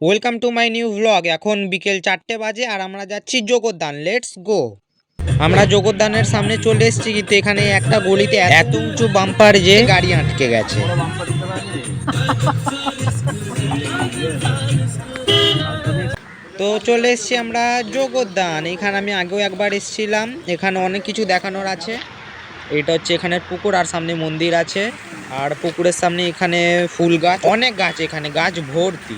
Welcome to my new vlog. এখন বিকেল 4টে বাজে আর আমরা যাচ্ছি জগদ্দান। Let's go. আমরা জগদ্দানের সামনে চলে এসেছি, কিন্তু এখানে একটা গলিতে এত উঁচু বাম্পার যে গাড়ি আটকে গেছে। তো চলে এসেছি আমরা জগদ্দান। এখানে আমি আগেও একবার এসেছিলাম। এখানে অনেক কিছু দেখানোর আছে। এটা হচ্ছে এখানে পুকুর আর সামনে মন্দির আছে। আর পুকুরের সামনে এখানে ফুল গাছ, অনেক গাছ, এখানে গাছ ভর্তি।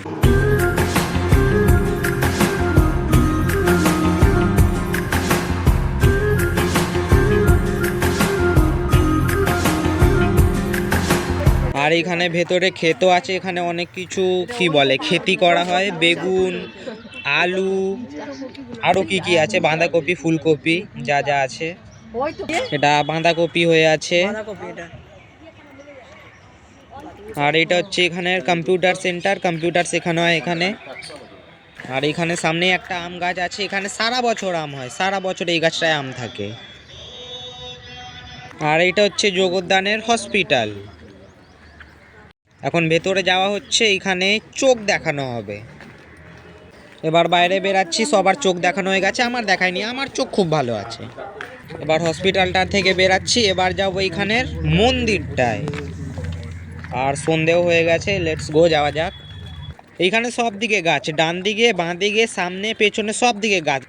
আর এখানে ভেতরে ক্ষেতও আছে। এখানে অনেক কিছু কি বলে খেতি করা হয়, বেগুন, আলু, আরো কি কি আছে, বাঁধাকপি, ফুলকপি, যা যা আছে। এটা বাঁধাকপি হয়ে আছে। আর এটা হচ্ছে এখানের কম্পিউটার সেন্টার, কম্পিউটার শেখানো হয় এখানে। আর এখানে সামনে একটা আম গাছ আছে। এখানে সারা বছর আম হয়, সারা বছর এই গাছটায় আম থাকে। আর এটা হচ্ছে জগদ্দানের হসপিটাল। এখন ভেতরে যাওয়া হচ্ছে, এখানে চোখ দেখানো হবে। এবার বাইরে বেরাচ্ছি, সবার চোখ দেখানো হয়ে গেছে, আমার দেখায়নি, আমার চোখ খুব ভালো আছে। এবার হসপিটালটা থেকে বেরাচ্ছি, এবার যাবো এখানের মন্দিরটায়। আর সন্ধেও হয়ে গেছে, লেটস গো, যাওয়া যাক। এইখানে সব দিকে গাছ, ডান দিকে, বাঁ দিকে, সামনে, পেছনে, সব দিকে গাছ।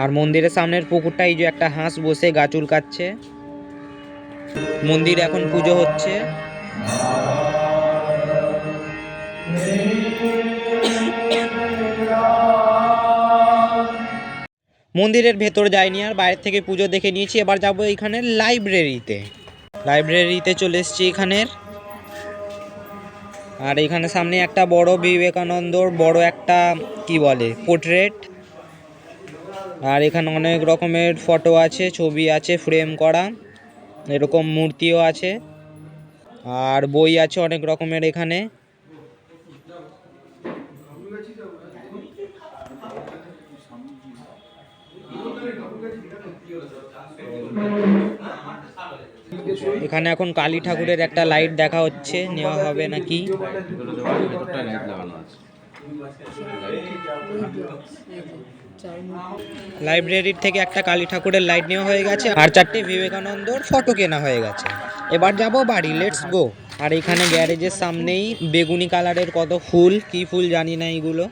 আর মন্দিরের সামনের পুকুরটা, এই যে একটা হাঁস বসে গা চুলকাচ্ছে। মন্দিরে এখন পুজো হচ্ছে। মন্দিরের ভেতর যাইনি, আর বাইরে থেকে পুজো দেখে নিয়েছি। এবার যাবো এখানে লাইব্রেরিতে। লাইব্রেরিতে চলে এসেছি এখানের। আর এখানে সামনে একটা বড় বিবেকানন্দর বড় একটা কি বলে পোর্ট্রেট। আর এখানে অনেক রকমের ফটো আছে, ছবি আছে ফ্রেম করা, এরকম মূর্তিও আছে। আর বই আছে অনেক রকমের এখানে। এখানে এখন কালী ঠাকুরের একটা লাইট দেখা হচ্ছে, নেওয়া হবে নাকি। লাইব্রেরির থেকে একটা কালী ঠাকুরের লাইট নেওয়া হয়ে গেছে, আর 4টে বিবেকানন্দর ফটো কেনা হয়ে গেছে। এবার যাব বাড়ি, লেটস গো। আর এখানে গ্যারেজের সামনেই বেগুনি কালারের কত ফুল, কি ফুল জানি না এগুলো।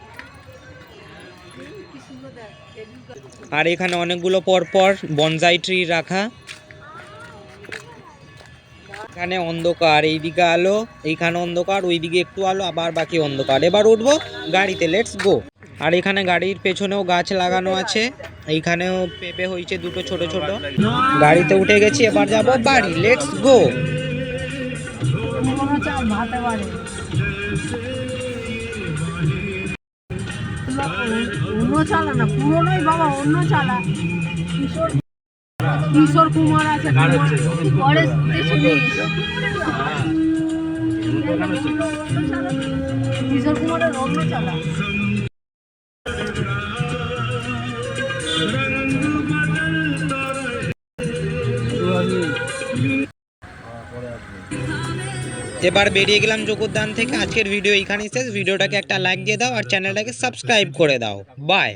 আর এখানে অনেকগুলো পরপর বনসাই ট্রি রাখা। এখানে অন্ধকার, এইদিকে আলো, এইখানে অন্ধকার, ওইদিকে একটু আলো, আবার বাকি অন্ধকার। এবার উঠবো গাড়িতে, লেটস গো। আর এখানে গাড়ির পেছনেও গাছ লাগানো আছে। এইখানেও পেঁপে হয়েছে দুটো ছোট ছোট। গাড়িতে উঠে গেছি, এবার যাব বাড়ি, লেটস গো। অন্য চালা না, পুরোনোই বাবা, অন্য চালা। কিশোর কুমার আছে, কিশোর কুমারের অন্য চালা। এবার বেরিয়ে গেলাম জগদ্দান থেকে। আজকের ভিডিও এখানেই শেষ। ভিডিওটাকে একটা লাইক দিয়ে দাও আর চ্যানেলটাকে সাবস্ক্রাইব করে দাও। বাই।